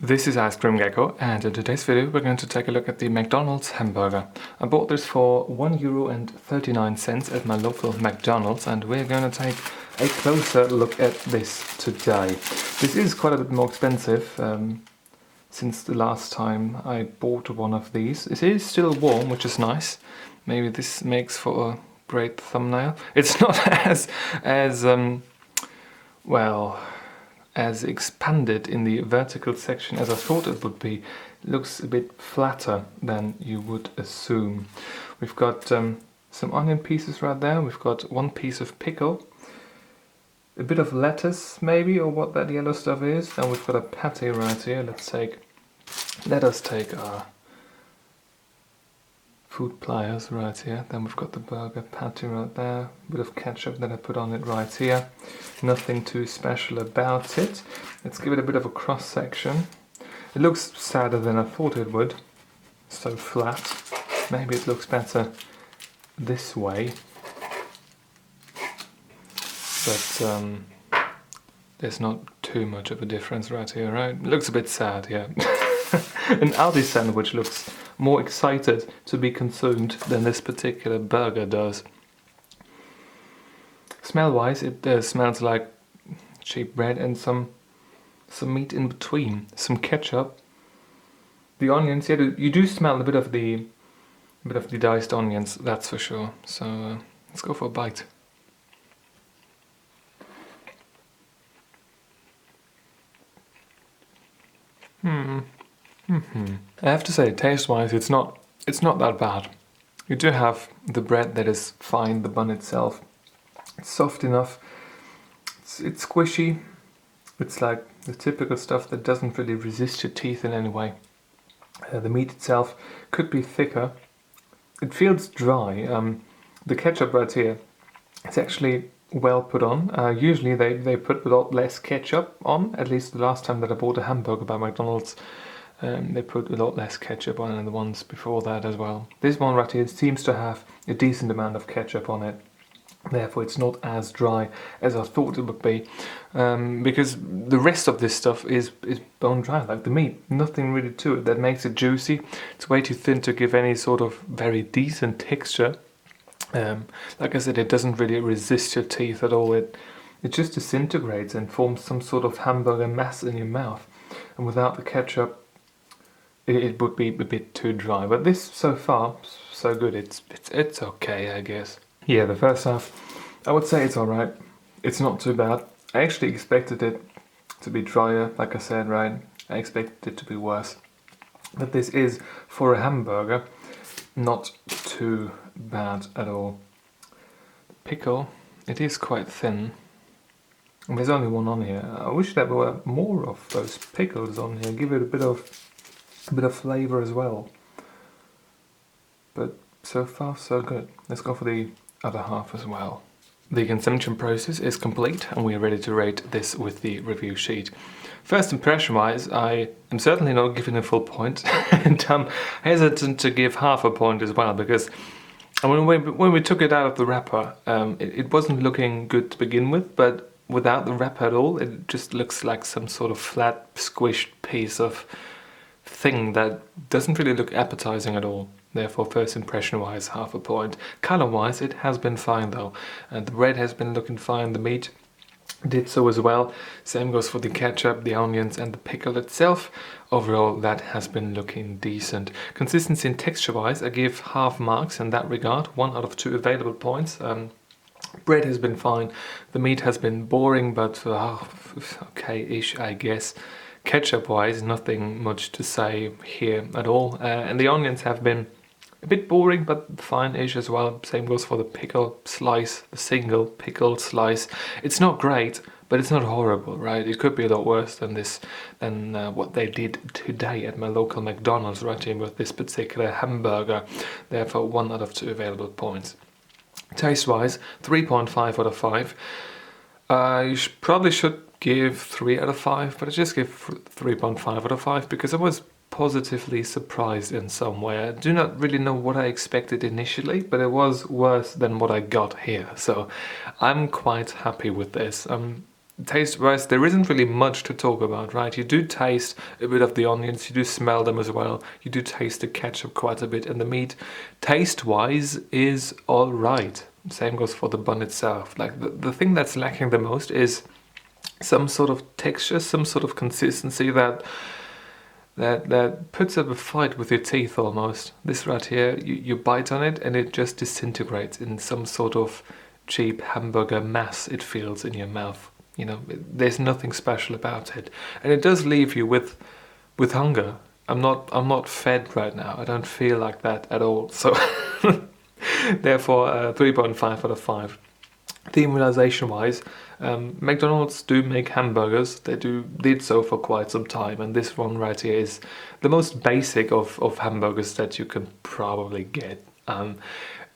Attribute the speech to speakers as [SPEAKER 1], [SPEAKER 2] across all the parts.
[SPEAKER 1] This is Ice Cream Gecko, and in today's video we're going to take a look at the McDonald's hamburger. I bought this for €1.39 at my local McDonald's, and we're going to take a closer look at this today. This is quite a bit more expensive since the last time I bought one of these. It is still warm, which is nice. Maybe this makes for a great thumbnail. It's not as expanded in the vertical section as I thought it would be. It looks a bit flatter than you would assume. We've got some onion pieces right there. We've got one piece of pickle, a bit of lettuce maybe, or what that yellow stuff is, and we've got a patty right here. Let us take our food pliers right here. Then we've got the burger patty right there, a bit of ketchup that I put on it right here. Nothing too special about it. Let's give it a bit of a cross section. It looks sadder than I thought it would, so flat. Maybe it looks better this way, but there's not too much of a difference right here, right? It looks a bit sad, yeah. An Aldi sandwich looks more excited to be consumed than this particular burger does. Smell-wise, it smells like cheap bread and some meat in between, some ketchup. The onions, yeah, you do smell a bit of the diced onions, that's for sure. So let's go for a bite. I have to say, taste-wise, it's not that bad. You do have the bread that is fine, the bun itself. It's soft enough. It's squishy. It's like the typical stuff that doesn't really resist your teeth in any way. The meat itself could be thicker. It feels dry. The ketchup right here, it's actually well put on. Usually they put a lot less ketchup on, at least the last time that I bought a hamburger by McDonald's. They put a lot less ketchup on than the ones before that as well. This one right here seems to have a decent amount of ketchup on it. Therefore it's not as dry as I thought it would be. Because the rest of this stuff is bone dry, like the meat. Nothing really to it that makes it juicy. It's way too thin to give any sort of very decent texture. Like I said, it doesn't really resist your teeth at all. It just disintegrates and forms some sort of hamburger mass in your mouth. And without the ketchup, it would be a bit too dry. But this, so far, so good. It's okay, I guess. Yeah, the first half, I would say it's alright. It's not too bad. I actually expected it to be drier, like I said, right? I expected it to be worse. But this is, for a hamburger, not too bad at all. Pickle, it is quite thin. And there's only one on here. I wish there were more of those pickles on here. Give it a bit of flavour as well. But so far so good. Let's go for the other half as well. The consumption process is complete and we are ready to rate this with the review sheet. First impression wise, I am certainly not giving a full point and I'm hesitant to give half a point as well, because when we took it out of the wrapper, it wasn't looking good to begin with, but without the wrapper at all, it just looks like some sort of flat, squished piece of thing that doesn't really look appetizing at all. Therefore, first impression wise, half a point. Color wise, it has been fine though. The bread has been looking fine, the meat did so as well. Same goes for the ketchup, the onions and the pickle itself. Overall, that has been looking decent. Consistency and texture wise, I give half marks in that regard. 1 out of 2 available points. Bread has been fine. The meat has been boring, but okay-ish, I guess. Ketchup wise, nothing much to say here at all. And the onions have been a bit boring, but fine-ish as well. Same goes for the pickle slice, the single pickle slice. It's not great, but it's not horrible, right? It could be a lot worse than this, than what they did today at my local McDonald's, right here with this particular hamburger. Therefore, 1 out of 2 available points. Taste-wise, 3.5 out of 5. I probably should give 3 out of 5, but I just give 3.5 out of 5 because I was positively surprised in some way. I do not really know what I expected initially, but it was worse than what I got here. So I'm quite happy with this. taste-wise, there isn't really much to talk about, right? You do taste a bit of the onions, you do smell them as well, you do taste the ketchup quite a bit, and the meat, taste-wise, is all right. Same goes for the bun itself. Like the thing that's lacking the most is some sort of texture, some sort of consistency that puts up a fight with your teeth almost. This right here, you bite on it and it just disintegrates in some sort of cheap hamburger mass it feels in your mouth. You know, there's nothing special about it. And it does leave you with hunger. I'm not fed right now. I don't feel like that at all. So therefore 3.5 out of 5. Thematization wise, McDonald's do make hamburgers. They did so for quite some time, and this one right here is the most basic of hamburgers that you can probably get.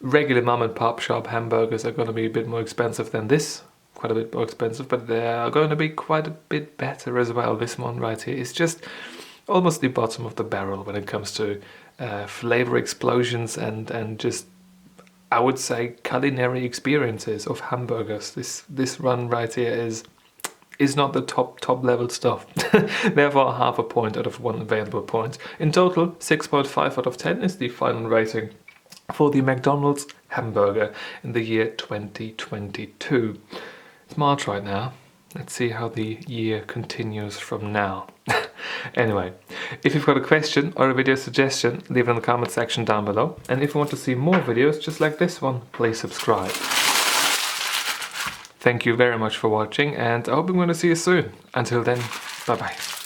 [SPEAKER 1] Regular mom and pop shop hamburgers are going to be a bit more expensive than this, quite a bit more expensive, but they are going to be quite a bit better as well. This one right here is just almost the bottom of the barrel when it comes to flavor explosions and just, I would say, culinary experiences of hamburgers. This run right here is not the top level stuff. Therefore, half a point out of 1 available point. In total, 6.5 out of 10 is the final rating for the McDonald's hamburger in the year 2022. It's March right now. Let's see how the year continues from now. Anyway, if you've got a question or a video suggestion, leave it in the comment section down below. And if you want to see more videos just like this one, please subscribe. Thank you very much for watching, and I hope I'm going to see you soon. Until then, bye bye.